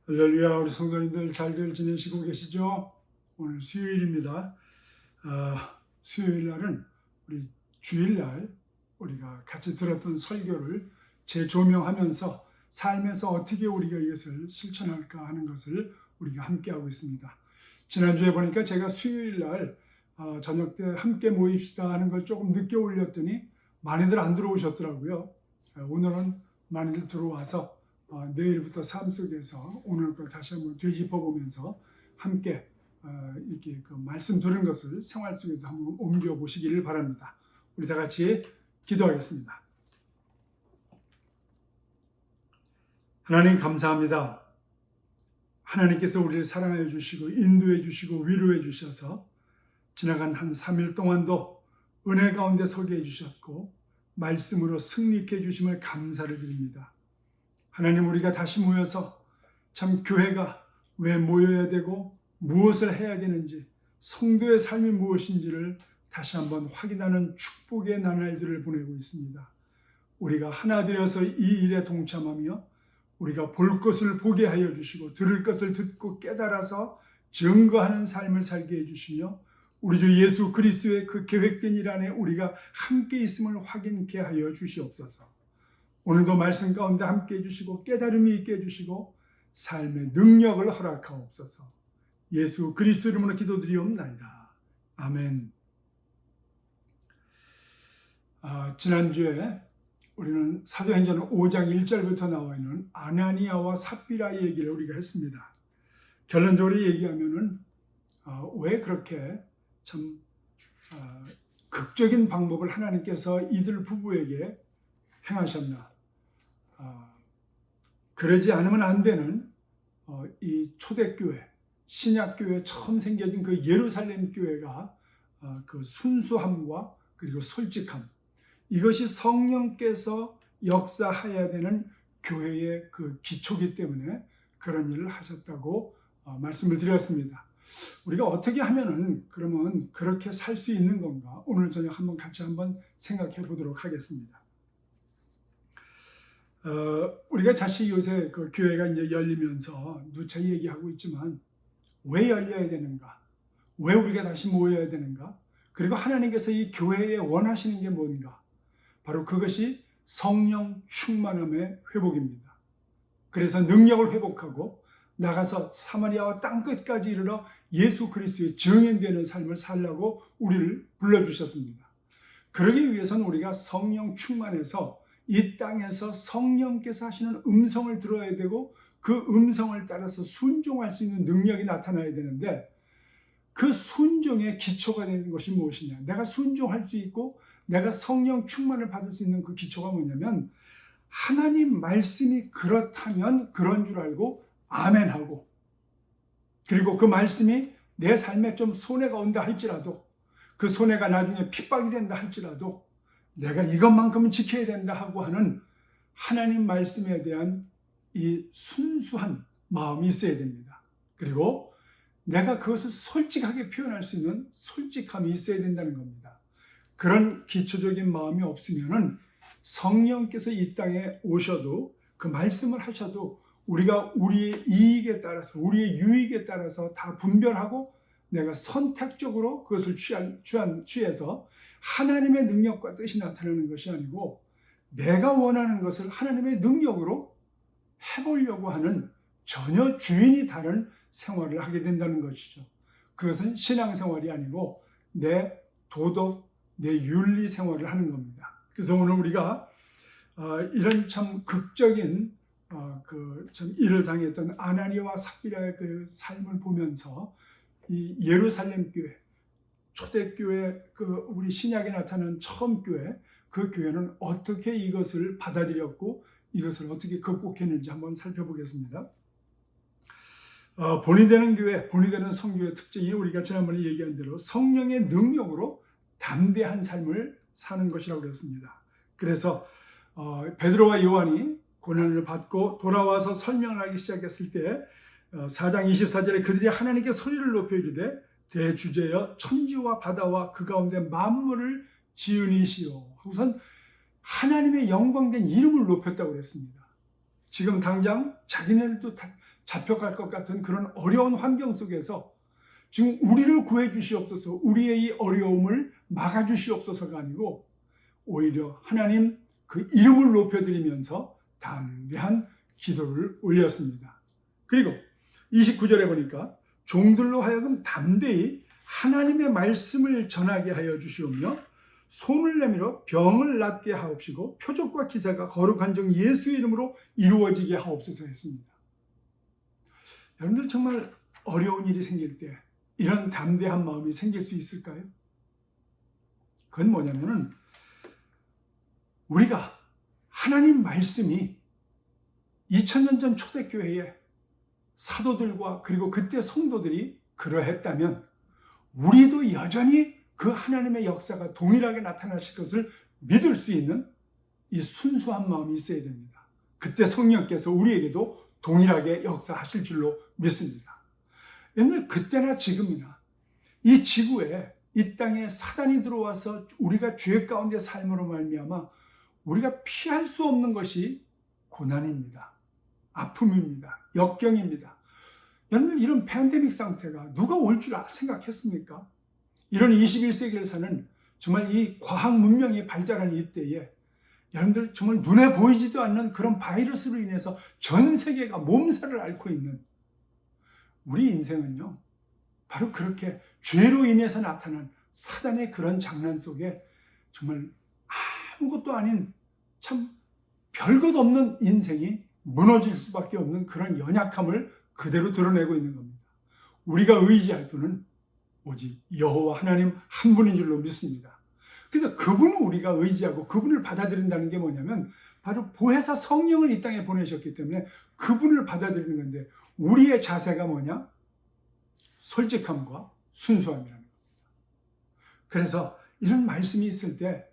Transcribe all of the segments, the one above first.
할렐루야. 우리 성도님들 잘들 지내시고 계시죠? 오늘 수요일입니다. 수요일 날은 우리 주일날 우리가 같이 들었던 설교를 재조명하면서 삶에서 어떻게 우리가 이것을 실천할까 하는 것을 우리가 함께 하고 있습니다. 지난주에 보니까 제가 수요일날 저녁 때 함께 모입시다 하는 걸 조금 늦게 올렸더니 많이들 안 들어오셨더라고요. 오늘은 많이들 들어와서 내일부터 삶 속에서 오늘 걸 다시 한번 되짚어 보면서 함께 이렇게 그 말씀 들은 것을 생활 속에서 한번 옮겨 보시기를 바랍니다. 우리 다 같이 기도하겠습니다. 하나님 감사합니다. 하나님께서 우리를 사랑해 주시고 인도해 주시고 위로해 주셔서 지나간 한 3일 동안도 은혜 가운데 서게 해 주셨고 말씀으로 승리케 해 주심을 감사를 드립니다. 하나님, 우리가 다시 모여서 참 교회가 왜 모여야 되고 무엇을 해야 되는지, 성도의 삶이 무엇인지를 다시 한번 확인하는 축복의 나날들을 보내고 있습니다. 우리가 하나 되어서 이 일에 동참하며 우리가 볼 것을 보게 하여 주시고 들을 것을 듣고 깨달아서 증거하는 삶을 살게 해주시며 우리 주 예수 그리스도의 그 계획된 일 안에 우리가 함께 있음을 확인케 하여 주시옵소서. 오늘도 말씀 가운데 함께 해주시고 깨달음이 있게 해주시고 삶의 능력을 허락하옵소서. 예수 그리스도 이름으로 기도드리옵나이다. 아멘. 지난주에 우리는 사도행전 5장 1절부터 나와 있는 아나니아와 삽비라 얘기를 우리가 했습니다. 결론적으로 얘기하면은 왜 그렇게 참 극적인 방법을 하나님께서 이들 부부에게 행하셨나? 그러지 않으면 안 되는 이 초대교회, 신약교회 처음 생겨진 그 예루살렘 교회가 그 순수함과 그리고 솔직함, 이것이 성령께서 역사해야 되는 교회의 그 기초이기 때문에 그런 일을 하셨다고 말씀을 드렸습니다. 우리가 어떻게 하면은 그러면 그렇게 살 수 있는 건가? 오늘 저녁 같이 한번 생각해 보도록 하겠습니다. 우리가 다시 요새 그 교회가 이제 열리면서 누차 얘기하고 있지만 왜 열려야 되는가? 왜 우리가 다시 모여야 되는가? 그리고 하나님께서 이 교회에 원하시는 게 뭔가? 바로 그것이 성령 충만함의 회복입니다. 그래서 능력을 회복하고 나가서 사마리아와 땅끝까지 이르러 예수 그리스도의 증인되는 삶을 살라고 우리를 불러주셨습니다. 그러기 위해서는 우리가 성령 충만해서 이 땅에서 성령께서 하시는 음성을 들어야 되고 그 음성을 따라서 순종할 수 있는 능력이 나타나야 되는데 그 순종의 기초가 되는 것이 무엇이냐? 내가 순종할 수 있고 내가 성령 충만을 받을 수 있는 그 기초가 뭐냐면 하나님 말씀이 그렇다면 그런 줄 알고 아멘하고 그리고 그 말씀이 내 삶에 좀 손해가 온다 할지라도 그 손해가 나중에 핍박이 된다 할지라도 내가 이것만큼은 지켜야 된다 하고 하는 하나님 말씀에 대한 이 순수한 마음이 있어야 됩니다. 그리고 내가 그것을 솔직하게 표현할 수 있는 솔직함이 있어야 된다는 겁니다. 그런 기초적인 마음이 없으면은 성령께서 이 땅에 오셔도 그 말씀을 하셔도 우리가 우리의 이익에 따라서 우리의 유익에 따라서 다 분별하고 내가 선택적으로 그것을 취해서 하나님의 능력과 뜻이 나타나는 것이 아니고 내가 원하는 것을 하나님의 능력으로 해보려고 하는 전혀 주인이 다른 생활을 하게 된다는 것이죠. 그것은 신앙생활이 아니고 내 도덕, 내 윤리 생활을 하는 겁니다. 그래서 오늘 우리가 이런 참 극적인 참 일을 당했던 아나니아와 삽비라의 그 삶을 보면서 이 예루살렘 교회, 초대교회, 그 우리 신약에 나타난 처음 교회, 그 교회는 어떻게 이것을 받아들였고 이것을 어떻게 극복했는지 한번 살펴보겠습니다. 본이 되는 교회, 본이 되는 성교의 특징이 우리가 지난번에 얘기한 대로 성령의 능력으로 담대한 삶을 사는 것이라고 그랬습니다. 그래서 베드로와 요한이 고난을 받고 돌아와서 설명을 하기 시작했을 때 4장 24절에 그들이 하나님께 소리를 높여 이르되 대주제여 천지와 바다와 그 가운데 만물을 지으니시오 하고선 하나님의 영광된 이름을 높였다고 그랬습니다. 지금 당장 자기네들도 잡혀갈 것 같은 그런 어려운 환경 속에서 지금 우리를 구해 주시옵소서, 우리의 이 어려움을 막아 주시옵소서가 아니고 오히려 하나님 그 이름을 높여드리면서 담대한 기도를 올렸습니다. 그리고 29절에 보니까 종들로 하여금 담대히 하나님의 말씀을 전하게 하여 주시오며 손을 내밀어 병을 낫게 하옵시고 표적과 기사가 거룩한 종 예수의 이름으로 이루어지게 하옵소서 했습니다. 여러분들 정말 어려운 일이 생길 때 이런 담대한 마음이 생길 수 있을까요? 그건 뭐냐면은 우리가 하나님 말씀이 2000년 전 초대교회에 사도들과 그리고 그때 성도들이 그러했다면 우리도 여전히 그 하나님의 역사가 동일하게 나타나실 것을 믿을 수 있는 이 순수한 마음이 있어야 됩니다. 그때 성령께서 우리에게도 동일하게 역사하실 줄로 믿습니다. 왜냐하면 그때나 지금이나 이 지구에 이 땅에 사단이 들어와서 우리가 죄 가운데 삶으로 말미암아 우리가 피할 수 없는 것이 고난입니다. 아픔입니다. 역경입니다. 여러분 이런 팬데믹 상태가 누가 올 줄 생각했습니까? 이런 21세기를 사는 정말 이 과학 문명이 발달한 이때에 여러분들 정말 눈에 보이지도 않는 그런 바이러스로 인해서 전 세계가 몸살을 앓고 있는 우리 인생은요, 바로 그렇게 죄로 인해서 나타난 사단의 그런 장난 속에 정말 아무것도 아닌 참 별것 없는 인생이 무너질 수밖에 없는 그런 연약함을 그대로 드러내고 있는 겁니다. 우리가 의지할 분은 오직 여호와 하나님 한 분인 줄로 믿습니다. 그래서 그분을 우리가 의지하고 그분을 받아들인다는 게 뭐냐면 바로 보혜사 성령을 이 땅에 보내셨기 때문에 그분을 받아들이는 건데 우리의 자세가 뭐냐? 솔직함과 순수함이라는 겁니다. 그래서 이런 말씀이 있을 때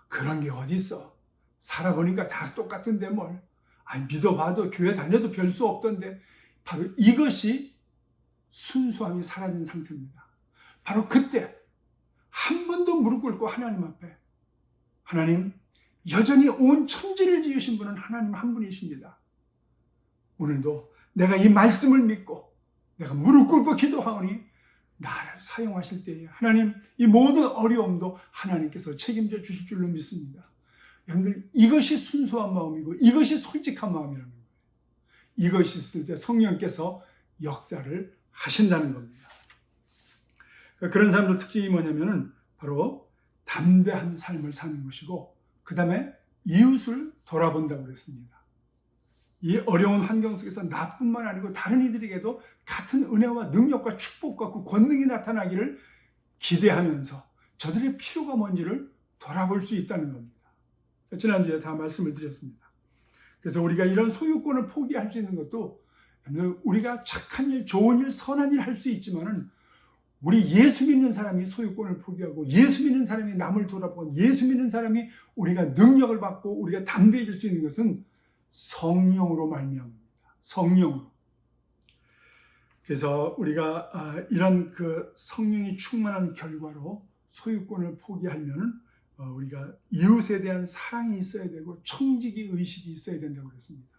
그런 게 어디 있어? 살아보니까 다 똑같은데 뭘? 아니 믿어봐도 교회 다녀도 별 수 없던데 바로 이것이 순수함이 사라진 상태입니다. 바로 그때 한 번도 무릎 꿇고 하나님 앞에 하나님 여전히 온 천지를 지으신 분은 하나님 한 분이십니다. 오늘도 내가 이 말씀을 믿고 내가 무릎 꿇고 기도하오니 나를 사용하실 때에 하나님 이 모든 어려움도 하나님께서 책임져 주실 줄로 믿습니다. 여러분들 이것이 순수한 마음이고 이것이 솔직한 마음이라는 거예요. 이것이 있을 때 성령께서 역사를 하신다는 겁니다. 그런 사람들 특징이 뭐냐면은 바로 담대한 삶을 사는 것이고 그 다음에 이웃을 돌아본다고 그랬습니다. 이 어려운 환경 속에서 나뿐만 아니고 다른 이들에게도 같은 은혜와 능력과 축복과 그 권능이 나타나기를 기대하면서 저들의 필요가 뭔지를 돌아볼 수 있다는 겁니다. 지난주에 다 말씀을 드렸습니다. 그래서 우리가 이런 소유권을 포기할 수 있는 것도 우리가 착한 일, 좋은 일, 선한 일 할 수 있지만은 우리 예수 믿는 사람이 소유권을 포기하고 예수 믿는 사람이 남을 돌아보고 예수 믿는 사람이 우리가 능력을 받고 우리가 담대해질 수 있는 것은 성령으로 말미암습니다. 성령으로. 그래서 우리가 이런 그 성령이 충만한 결과로 소유권을 포기하면은 우리가 이웃에 대한 사랑이 있어야 되고 청지기 의식이 있어야 된다고 그랬습니다.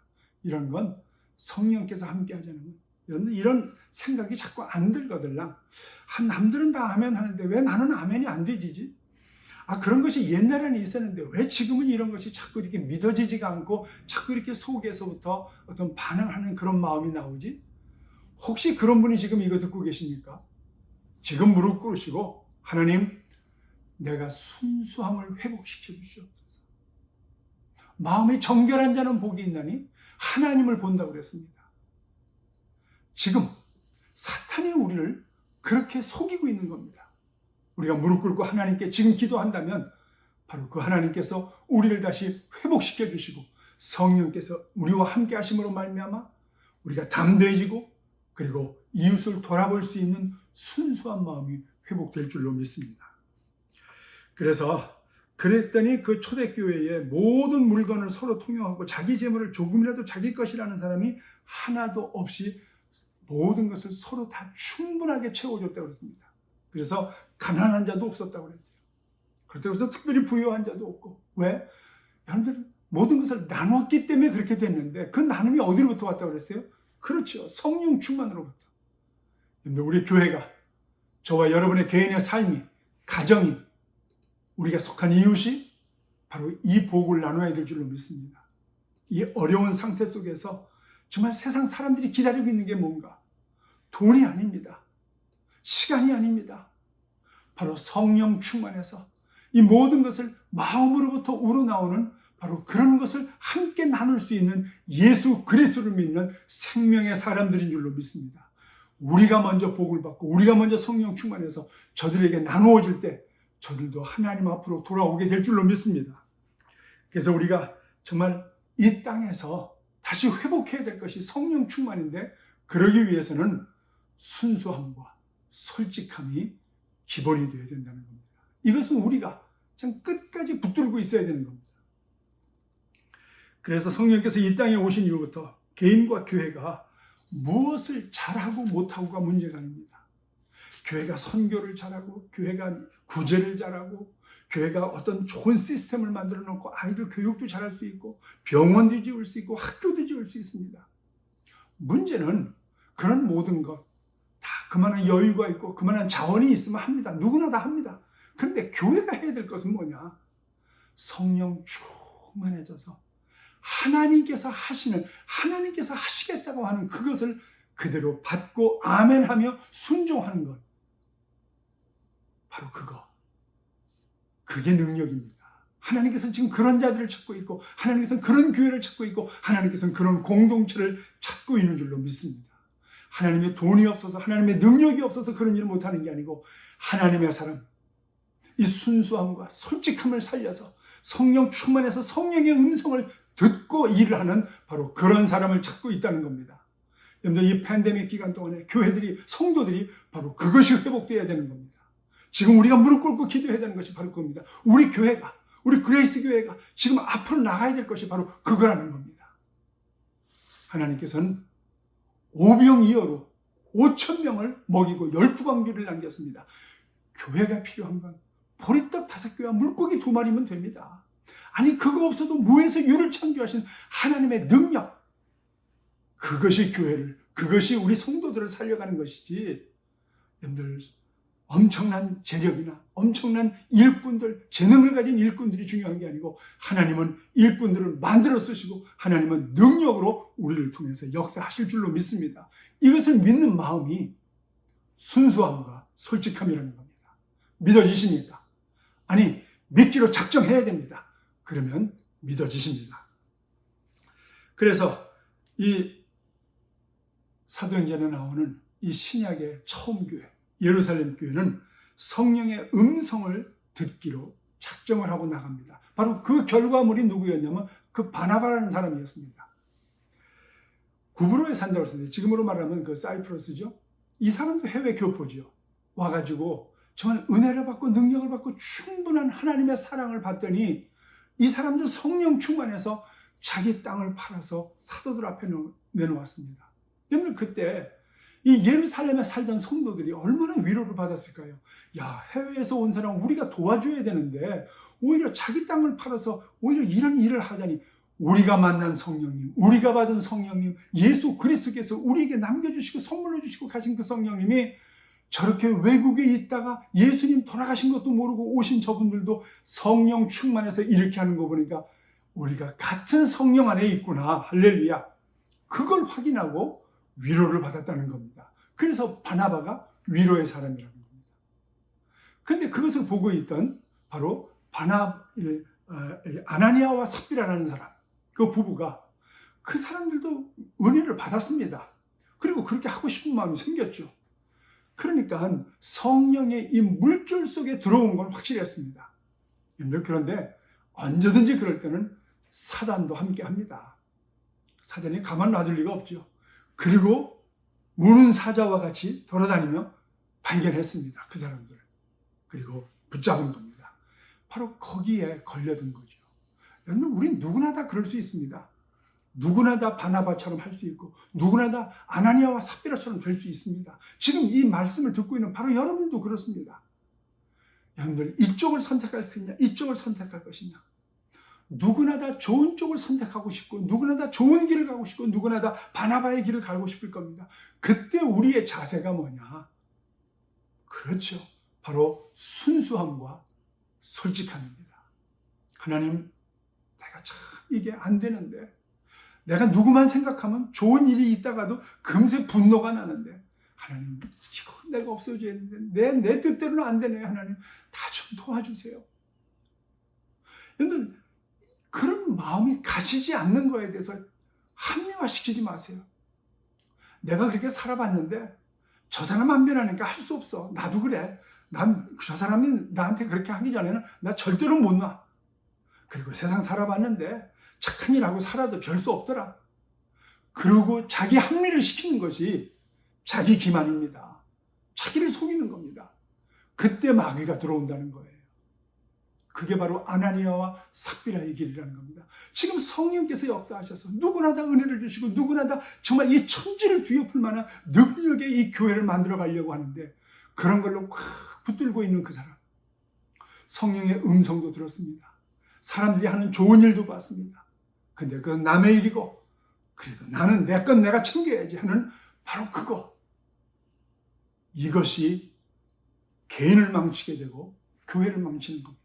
이런 건 성령께서 함께 하자는 건 이런 생각이 자꾸 안 들거들랑 남들은 다 아멘 하는데 왜 나는 아멘이 안 되지? 그런 것이 옛날에는 있었는데 왜 지금은 이런 것이 자꾸 이렇게 믿어지지가 않고 자꾸 이렇게 속에서부터 어떤 반응하는 그런 마음이 나오지? 혹시 그런 분이 지금 이거 듣고 계십니까? 지금 무릎 꿇으시고 하나님 내가 순수함을 회복시켜 주시옵소서. 마음이 정결한 자는 복이 있나니 하나님을 본다고 그랬습니다. 지금 사탄이 우리를 그렇게 속이고 있는 겁니다. 우리가 무릎 꿇고 하나님께 지금 기도한다면 바로 그 하나님께서 우리를 다시 회복시켜 주시고 성령께서 우리와 함께 하심으로 말미암아 우리가 담대해지고 그리고 이웃을 돌아볼 수 있는 순수한 마음이 회복될 줄로 믿습니다. 그래서 그랬더니 그 초대교회의 모든 물건을 서로 통용하고 자기 재물을 조금이라도 자기 것이라는 사람이 하나도 없이 모든 것을 서로 다 충분하게 채워줬다고 그랬습니다. 그래서 가난한 자도 없었다고 그랬어요. 그렇다고 해서 특별히 부유한 자도 없고. 왜? 여러분들 모든 것을 나눴기 때문에 그렇게 됐는데 그 나눔이 어디로부터 왔다고 그랬어요? 그렇죠. 성령 충만으로부터. 우리 교회가, 저와 여러분의 개인의 삶이, 가정이, 우리가 속한 이웃이 바로 이 복을 나눠야 될 줄로 믿습니다. 이 어려운 상태 속에서 정말 세상 사람들이 기다리고 있는 게 뭔가? 돈이 아닙니다. 시간이 아닙니다. 바로 성령 충만해서 이 모든 것을 마음으로부터 우러나오는 바로 그런 것을 함께 나눌 수 있는 예수 그리스도를 믿는 생명의 사람들인 줄로 믿습니다. 우리가 먼저 복을 받고 우리가 먼저 성령 충만해서 저들에게 나누어질 때 저들도 하나님 앞으로 돌아오게 될 줄로 믿습니다. 그래서 우리가 정말 이 땅에서 다시 회복해야 될 것이 성령 충만인데, 그러기 위해서는 순수함과 솔직함이 기본이 되어야 된다는 겁니다. 이것은 우리가 참 끝까지 붙들고 있어야 되는 겁니다. 그래서 성령께서 이 땅에 오신 이후부터 개인과 교회가 무엇을 잘하고 못하고가 문제가 아닙니다. 교회가 선교를 잘하고, 교회가 구제를 잘하고, 교회가 어떤 좋은 시스템을 만들어 놓고 아이들 교육도 잘할 수 있고, 병원도 지을 수 있고, 학교도 지을 수 있습니다. 문제는 그런 모든 것 다 그만한 여유가 있고 그만한 자원이 있으면 합니다. 누구나 다 합니다. 그런데 교회가 해야 될 것은 뭐냐? 성령 충만해져서 하나님께서 하시겠다고 하는 그것을 그대로 받고 아멘하며 순종하는 것. 바로 그게 능력입니다. 하나님께서는 지금 그런 자들을 찾고 있고, 하나님께서는 그런 교회를 찾고 있고, 하나님께서는 그런 공동체를 찾고 있는 줄로 믿습니다. 하나님의 돈이 없어서, 하나님의 능력이 없어서 그런 일을 못하는 게 아니고, 하나님의 사람, 이 순수함과 솔직함을 살려서 성령 충만해서 성령의 음성을 듣고 일을 하는 바로 그런 사람을 찾고 있다는 겁니다. 여러분들, 이 팬데믹 기간 동안에 교회들이, 성도들이 바로 그것이 회복되어야 되는 겁니다. 지금 우리가 무릎 꿇고 기도해야 되는 것이 바로 그겁니다. 우리 교회가, 우리 그레이스 교회가 지금 앞으로 나가야 될 것이 바로 그거라는 겁니다. 하나님께서는 오병이어로 5,000명을 먹이고 12광주를 남겼습니다. 교회가 필요한 건 보리떡 5개와 물고기 2마리면 됩니다. 아니, 그거 없어도 무에서 유를 창조하신 하나님의 능력, 그것이 교회를, 그것이 우리 성도들을 살려가는 것이지, 여러분들 엄청난 재력이나 엄청난 일꾼들, 재능을 가진 일꾼들이 중요한 게 아니고, 하나님은 일꾼들을 만들어 쓰시고 하나님은 능력으로 우리를 통해서 역사하실 줄로 믿습니다. 이것을 믿는 마음이 순수함과 솔직함이라는 겁니다. 믿어지십니까? 아니, 믿기로 작정해야 됩니다. 그러면 믿어지십니다. 그래서 이 사도행전에 나오는 이 신약의 처음 교회, 예루살렘 교회는 성령의 음성을 듣기로 작정을 하고 나갑니다. 바로 그 결과물이 누구였냐면 그 바나바라는 사람이었습니다. 구브로에 산다고 했어요. 지금으로 말하면 그 사이프러스죠. 이 사람도 해외 교포죠. 와가지고 정말 은혜를 받고 능력을 받고 충분한 하나님의 사랑을 받더니 이 사람도 성령 충만해서 자기 땅을 팔아서 사도들 앞에 내놓았습니다. 여러분, 그때 이 예루살렘에 살던 성도들이 얼마나 위로를 받았을까요? 야, 해외에서 온 사람 우리가 도와줘야 되는데 오히려 자기 땅을 팔아서 오히려 이런 일을 하자니, 우리가 만난 성령님, 우리가 받은 성령님, 예수 그리스도께서 우리에게 남겨주시고 선물로 주시고 가신 그 성령님이 저렇게 외국에 있다가 예수님 돌아가신 것도 모르고 오신 저분들도 성령 충만해서 이렇게 하는 거 보니까 우리가 같은 성령 안에 있구나, 할렐루야. 그걸 확인하고 위로를 받았다는 겁니다. 그래서 바나바가 위로의 사람이라는 겁니다. 그런데 그것을 보고 있던 바로 아나니아와 삽비라라는 사람, 그 부부가, 그 사람들도 은혜를 받았습니다. 그리고 그렇게 하고 싶은 마음이 생겼죠. 그러니까 성령의 이 물결 속에 들어온 건 확실했습니다. 그런데 언제든지 그럴 때는 사단도 함께 합니다. 사단이 가만 놔둘 리가 없죠. 그리고 우는 사자와 같이 돌아다니며 발견했습니다. 그 사람들을. 그리고 붙잡은 겁니다. 바로 거기에 걸려든 거죠. 여러분, 우린 누구나 다 그럴 수 있습니다. 누구나 다 바나바처럼 할 수 있고, 누구나 다 아나니아와 삽비라처럼 될 수 있습니다. 지금 이 말씀을 듣고 있는 바로 여러분도 그렇습니다. 여러분들, 이쪽을 선택할 것이냐, 이쪽을 선택할 것이냐. 누구나 다 좋은 쪽을 선택하고 싶고 누구나 다 좋은 길을 가고 싶고 누구나 다 바나바의 길을 가고 싶을 겁니다. 그때 우리의 자세가 뭐냐? 그렇죠. 바로 순수함과 솔직함입니다. 하나님, 내가 참 이게 안 되는데, 내가 누구만 생각하면 좋은 일이 있다가도 금세 분노가 나는데, 하나님, 이거 내가 없어져야 되는데 내 뜻대로는 안 되네요. 하나님, 다 좀 도와주세요. 여러분, 그런 마음이 가지지 않는 거에 대해서 합리화시키지 마세요. 내가 그렇게 살아봤는데 저 사람 안 변하니까 할 수 없어. 나도 그래. 난 저 사람이 나한테 그렇게 하기 전에는 나 절대로 못 놔. 그리고 세상 살아봤는데 착한 일하고 살아도 별 수 없더라. 그러고 자기 합리를 시키는 것이 자기 기만입니다. 자기를 속이는 겁니다. 그때 마귀가 들어온다는 거예요. 그게 바로 아나니아와 삽비라의 길이라는 겁니다. 지금 성령께서 역사하셔서 누구나 다 은혜를 주시고 누구나 다 정말 이 천지를 뒤엎을 만한 능력의 이 교회를 만들어 가려고 하는데, 그런 걸로 꽉 붙들고 있는 그 사람, 성령의 음성도 들었습니다. 사람들이 하는 좋은 일도 봤습니다. 근데 그건 남의 일이고, 그래도 나는 내 건 내가 챙겨야지 하는 바로 그거. 이것이 개인을 망치게 되고 교회를 망치는 겁니다.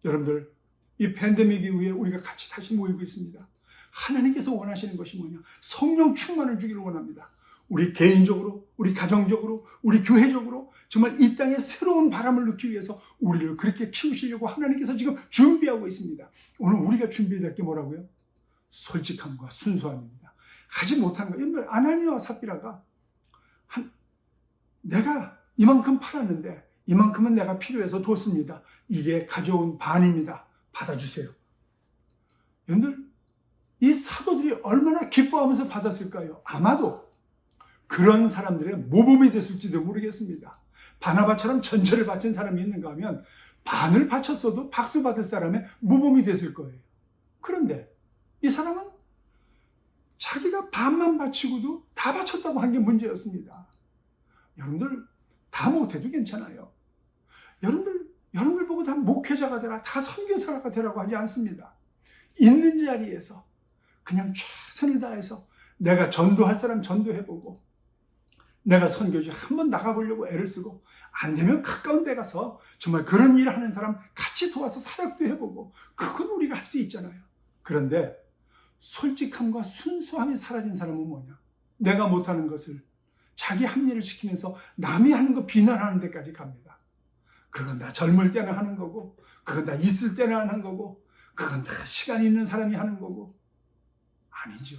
여러분들, 이 팬데믹 이후에 우리가 같이 다시 모이고 있습니다. 하나님께서 원하시는 것이 뭐냐? 성령 충만을 주기를 원합니다. 우리 개인적으로, 우리 가정적으로, 우리 교회적으로 정말 이 땅에 새로운 바람을 넣기 위해서 우리를 그렇게 키우시려고 하나님께서 지금 준비하고 있습니다. 오늘 우리가 준비해야 될 게 뭐라고요? 솔직함과 순수함입니다. 하지 못한 거. 아나니아와 삽비라가 내가 이만큼 팔았는데 이만큼은 내가 필요해서 뒀습니다. 이게 가져온 반입니다. 받아주세요. 여러분들, 이 사도들이 얼마나 기뻐하면서 받았을까요? 아마도 그런 사람들의 모범이 됐을지도 모르겠습니다. 바나바처럼 전체를 바친 사람이 있는가 하면 반을 바쳤어도 박수 받을 사람의 모범이 됐을 거예요. 그런데 이 사람은 자기가 반만 바치고도 다 바쳤다고 한 게 문제였습니다. 여러분들, 다 못해도 괜찮아요. 여러분들 보고 다 목회자가 되라, 다 선교사가 되라고 하지 않습니다. 있는 자리에서 그냥 최선을 다해서 내가 전도할 사람 전도해보고, 내가 선교지 한번 나가보려고 애를 쓰고, 안 되면 가까운 데 가서 정말 그런 일 하는 사람 같이 도와서 사역도 해보고, 그건 우리가 할 수 있잖아요. 그런데 솔직함과 순수함이 사라진 사람은 뭐냐? 내가 못하는 것을 자기 합리를 시키면서 남이 하는 거 비난하는 데까지 갑니다. 그건 다 젊을 때나 하는 거고, 그건 다 있을 때나 하는 거고, 그건 다 시간 있는 사람이 하는 거고. 아니죠.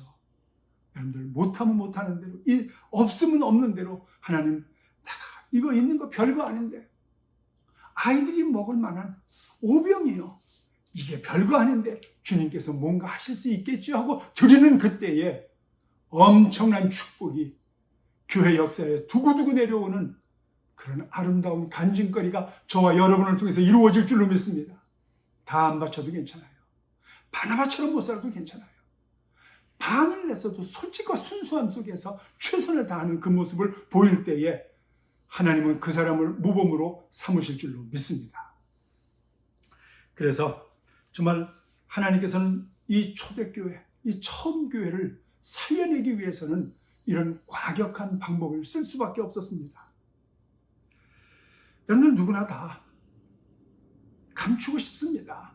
여러분들, 못하면 못하는 대로, 없으면 없는 대로, 하나님, 내가 이거 있는 거 별거 아닌데, 아이들이 먹을 만한 오병이요, 이게 별거 아닌데 주님께서 뭔가 하실 수 있겠지 하고 드리는 그때에 엄청난 축복이 교회 역사에 두고두고 내려오는 그런 아름다운 간증거리가 저와 여러분을 통해서 이루어질 줄로 믿습니다. 다 안 바쳐도 괜찮아요. 바나바처럼 못 살아도 괜찮아요. 반을 냈어도 솔직과 순수함 속에서 최선을 다하는 그 모습을 보일 때에 하나님은 그 사람을 모범으로 삼으실 줄로 믿습니다. 그래서 정말 하나님께서는 이 초대교회, 이 처음 교회를 살려내기 위해서는 이런 과격한 방법을 쓸 수밖에 없었습니다. 여러분, 누구나 다 감추고 싶습니다.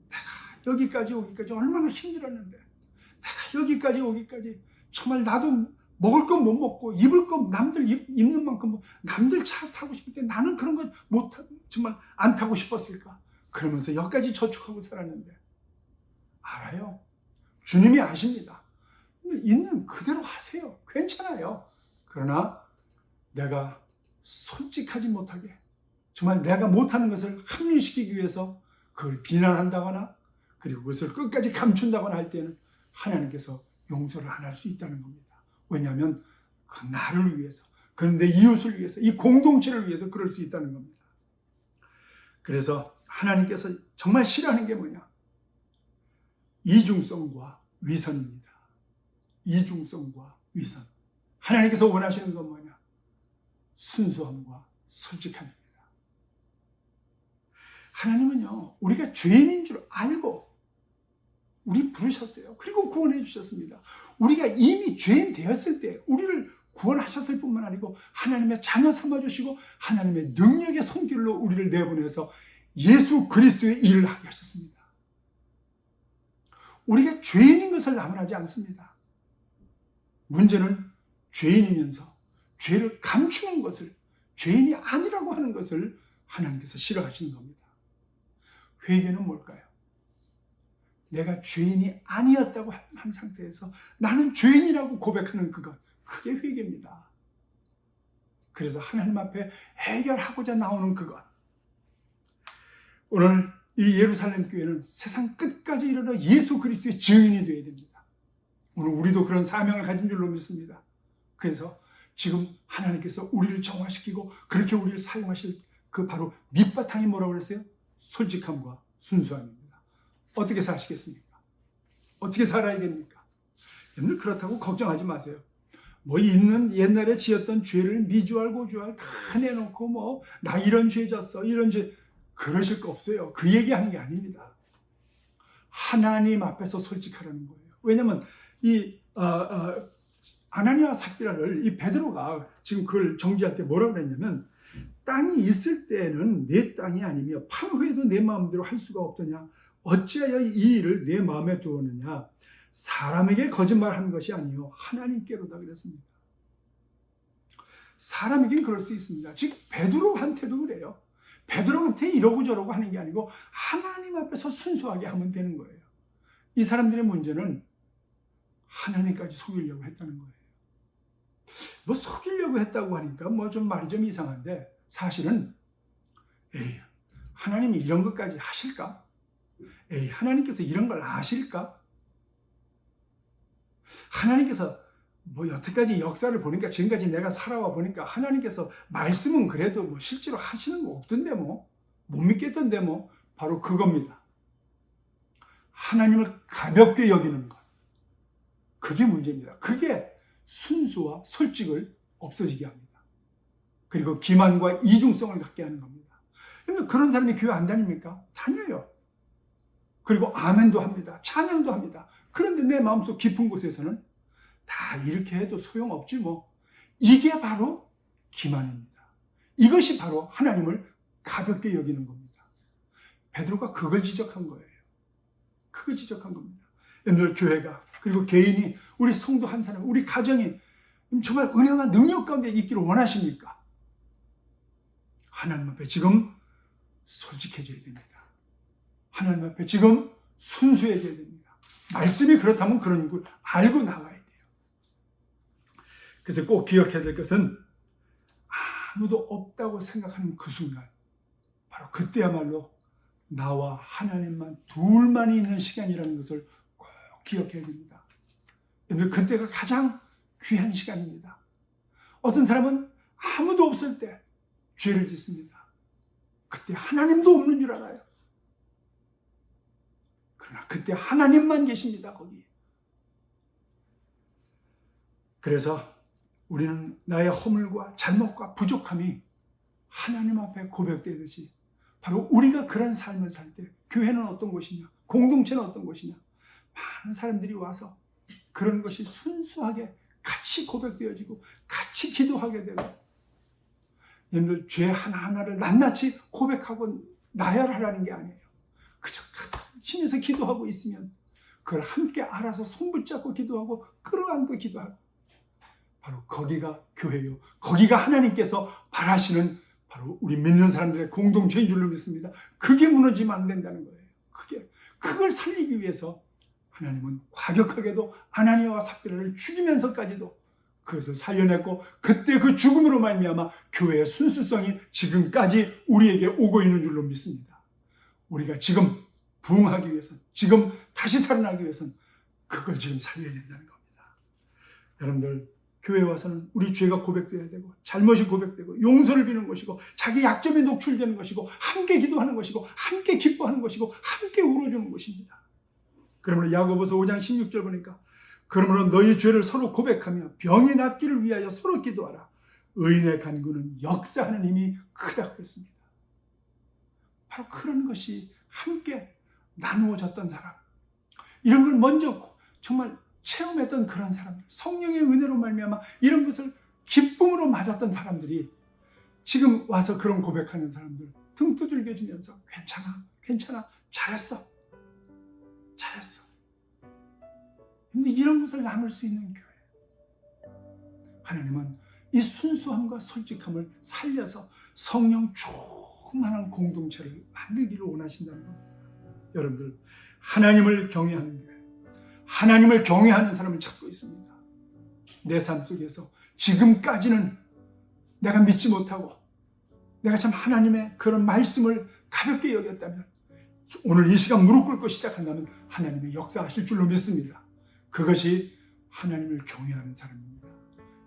내가 여기까지 오기까지 얼마나 힘들었는데, 내가 여기까지 오기까지 정말 나도 먹을 건 못 먹고 입을 건 남들 입는 만큼 남들 차 타고 싶을 때 나는 그런 거 못 정말 안 타고 싶었을까? 그러면서 여기까지 저축하고 살았는데, 알아요. 주님이 아십니다. 있는 그대로 하세요. 괜찮아요. 그러나 내가 솔직하지 못하게, 정말 내가 못하는 것을 합리시키기 위해서 그걸 비난한다거나 그리고 그것을 끝까지 감춘다거나 할 때는 하나님께서 용서를 안 할 수 있다는 겁니다. 왜냐하면 그 나를 위해서, 그런 내 이웃을 위해서, 이 공동체를 위해서 그럴 수 있다는 겁니다. 그래서 하나님께서 정말 싫어하는 게 뭐냐? 이중성과 위선입니다. 이중성과 위선. 하나님께서 원하시는 건 뭐냐? 순수함과 솔직함입니다. 하나님은요, 우리가 죄인인 줄 알고 우리 부르셨어요. 그리고 구원해 주셨습니다. 우리가 이미 죄인 되었을 때 우리를 구원하셨을 뿐만 아니고 하나님의 자녀 삼아주시고 하나님의 능력의 손길로 우리를 내보내서 예수 그리스도의 일을 하게 하셨습니다. 우리가 죄인인 것을 나무라지 않습니다. 문제는 죄인이면서 죄를 감추는 것을, 죄인이 아니라고 하는 것을 하나님께서 싫어하시는 겁니다. 회개는 뭘까요? 내가 죄인이 아니었다고 한 상태에서 나는 죄인이라고 고백하는 그것, 그게 회개입니다. 그래서 하나님 앞에 해결하고자 나오는 그것. 오늘 이 예루살렘 교회는 세상 끝까지 이르러 예수 그리스도의 증인이 되어야 됩니다. 오늘 우리도 그런 사명을 가진 줄로 믿습니다. 그래서 지금 하나님께서 우리를 정화시키고 그렇게 우리를 사용하실 그 바로 밑바탕이 뭐라고 그랬어요? 솔직함과 순수함입니다. 어떻게 사시겠습니까? 어떻게 살아야 됩니까? 여러분 그렇다고 걱정하지 마세요. 뭐 있는 옛날에 지었던 죄를 미주알 고주알 다 내놓고 뭐 나 이런 죄 졌어 이런 죄 그러실 거 없어요. 그 얘기하는 게 아닙니다. 하나님 앞에서 솔직하라는 거예요. 왜냐하면 이 아나니아와 삽비라를 이 베드로가 지금 그걸 정지할 때 뭐라고 그랬냐면 땅이 있을 때는 내 땅이 아니며 판 후에도 내 마음대로 할 수가 없더냐 어찌하여 이 일을 내 마음에 두었느냐 사람에게 거짓말하는 것이 아니요 하나님께로다 그랬습니다. 사람에겐 그럴 수 있습니다. 즉 베드로한테도 그래요. 베드로한테 이러고 저러고 하는 게 아니고 하나님 앞에서 순수하게 하면 되는 거예요. 이 사람들의 문제는 하나님까지 속이려고 했다는 거예요. 뭐 속이려고 했다고 하니까 뭐 좀 말이 좀 이상한데 사실은 에이 하나님이 이런 것까지 하실까? 에이 하나님께서 이런 걸 아실까? 하나님께서 뭐 여태까지 역사를 보니까 지금까지 내가 살아와 보니까 하나님께서 말씀은 그래도 뭐 실제로 하시는 거 없던데 뭐 못 믿겠던데 뭐 바로 그겁니다. 하나님을 가볍게 여기는 것. 그게 문제입니다. 그게 순수와 솔직을 없어지게 합니다. 그리고 기만과 이중성을 갖게 하는 겁니다. 그러면 그런 사람이 교회 안 다닙니까? 다녀요. 그리고 아멘도 합니다. 찬양도 합니다. 그런데 내 마음속 깊은 곳에서는 다 이렇게 해도 소용없지 뭐. 이게 바로 기만입니다. 이것이 바로 하나님을 가볍게 여기는 겁니다. 베드로가 그걸 지적한 거예요. 그걸 지적한 겁니다. 오늘 교회가 그리고 개인이 우리 성도 한 사람, 우리 가정이 정말 은혜와 능력 가운데 있기를 원하십니까? 하나님 앞에 지금 솔직해져야 됩니다. 하나님 앞에 지금 순수해져야 됩니다. 말씀이 그렇다면 그런 걸 알고 나와야 돼요. 그래서 꼭 기억해야 될 것은 아무도 없다고 생각하는 그 순간 바로 그때야말로 나와 하나님만 둘만이 있는 시간이라는 것을 꼭 기억해야 됩니다. 그때가 가장 귀한 시간입니다. 어떤 사람은 아무도 없을 때 죄를 짓습니다. 그때 하나님도 없는 줄 알아요. 그러나 그때 하나님만 계십니다. 거기. 그래서 우리는 나의 허물과 잘못과 부족함이 하나님 앞에 고백되듯이 바로 우리가 그런 삶을 살 때 교회는 어떤 곳이냐, 공동체는 어떤 곳이냐, 많은 사람들이 와서 그런 것이 순수하게 같이 고백되어지고 같이 기도하게 되고 여러분들 죄 하나하나를 낱낱이 고백하고 나열하라는 게 아니에요. 그저 심해서 기도하고 있으면 그걸 함께 알아서 손붙잡고 기도하고 끌어안고 기도하고 바로 거기가 교회요. 거기가 하나님께서 바라시는 바로 우리 믿는 사람들의 공동체인 줄로 믿습니다. 그게 무너지면 안 된다는 거예요. 그걸 살리기 위해서 하나님은 과격하게도 아나니아와 삽비라를 죽이면서까지도 그것을 살려냈고 그때 그 죽음으로 말미암아 교회의 순수성이 지금까지 우리에게 오고 있는 줄로 믿습니다. 우리가 지금 부흥하기 위해서는 지금 다시 살아나기 위해서는 그걸 지금 살려야 된다는 겁니다. 여러분들 교회에 와서는 우리 죄가 고백되어야 되고 잘못이 고백되고 용서를 비는 것이고 자기 약점이 녹출되는 것이고 함께 기도하는 것이고 함께 기뻐하는 것이고 함께 울어주는 것입니다. 그러므로 야고보서 5장 16절 보니까 그러므로 너희 죄를 서로 고백하며 병이 낫기를 위하여 서로 기도하라. 의인의 간구는 역사하는 힘이 크다고 했습니다. 바로 그런 것이 함께 나누어졌던 사람. 이런 걸 먼저 정말 체험했던 그런 사람들, 성령의 은혜로 말미암아 이런 것을 기쁨으로 맞았던 사람들이 지금 와서 그런 고백하는 사람들 등 두들겨주면서 괜찮아, 괜찮아, 잘했어, 잘했어. 근데 이런 것을 나눌 수 있는 교회, 하나님은 이 순수함과 솔직함을 살려서 성령 충만한 공동체를 만들기를 원하신다는 겁니다. 여러분들, 하나님을 경외하는 교회, 하나님을 경외하는 사람을 찾고 있습니다. 내 삶 속에서 지금까지는 내가 믿지 못하고 내가 참 하나님의 그런 말씀을 가볍게 여겼다면 오늘 이 시간 무릎 꿇고 시작한다면 하나님의 역사하실 줄로 믿습니다. 그것이 하나님을 경외하는 사람입니다.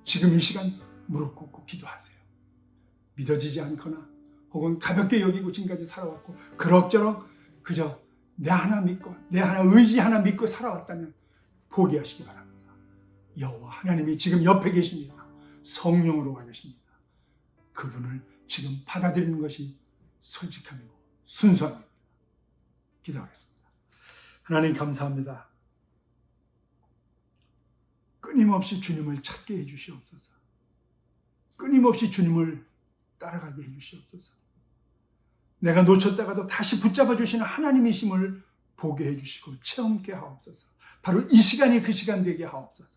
지금 이 시간 무릎 꿇고 기도하세요. 믿어지지 않거나 혹은 가볍게 여기고 지금까지 살아왔고 그럭저럭 그저 내 하나 믿고 내 하나 의지 하나 믿고 살아왔다면 포기하시기 바랍니다. 여호와 하나님이 지금 옆에 계십니다. 성령으로 와 계십니다. 그분을 지금 받아들이는 것이 솔직함이고 순수함입니다. 기도하겠습니다. 하나님 감사합니다. 끊임없이 주님을 찾게 해주시옵소서. 끊임없이 주님을 따라가게 해주시옵소서. 내가 놓쳤다가도 다시 붙잡아 주시는 하나님이심을 보게 해주시고 체험케 하옵소서. 바로 이 시간이 그 시간 되게 하옵소서.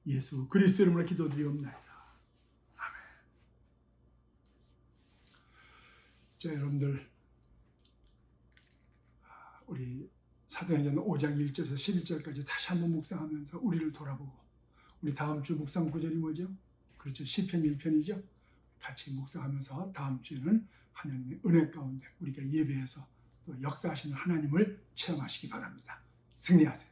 예수 그리스도 이름으로 기도드리옵나이다. 아멘. 자, 여러분들, 우리 사도행전 5장 1절에서 11절까지 다시 한번 묵상하면서 우리를 돌아보고, 우리 다음 주 묵상 구절이 뭐죠? 그렇죠, 시편 1편이죠. 같이 묵상하면서 다음 주에는 하나님의 은혜 가운데 우리가 예배해서 또 역사하시는 하나님을 체험하시기 바랍니다. 승리하세요.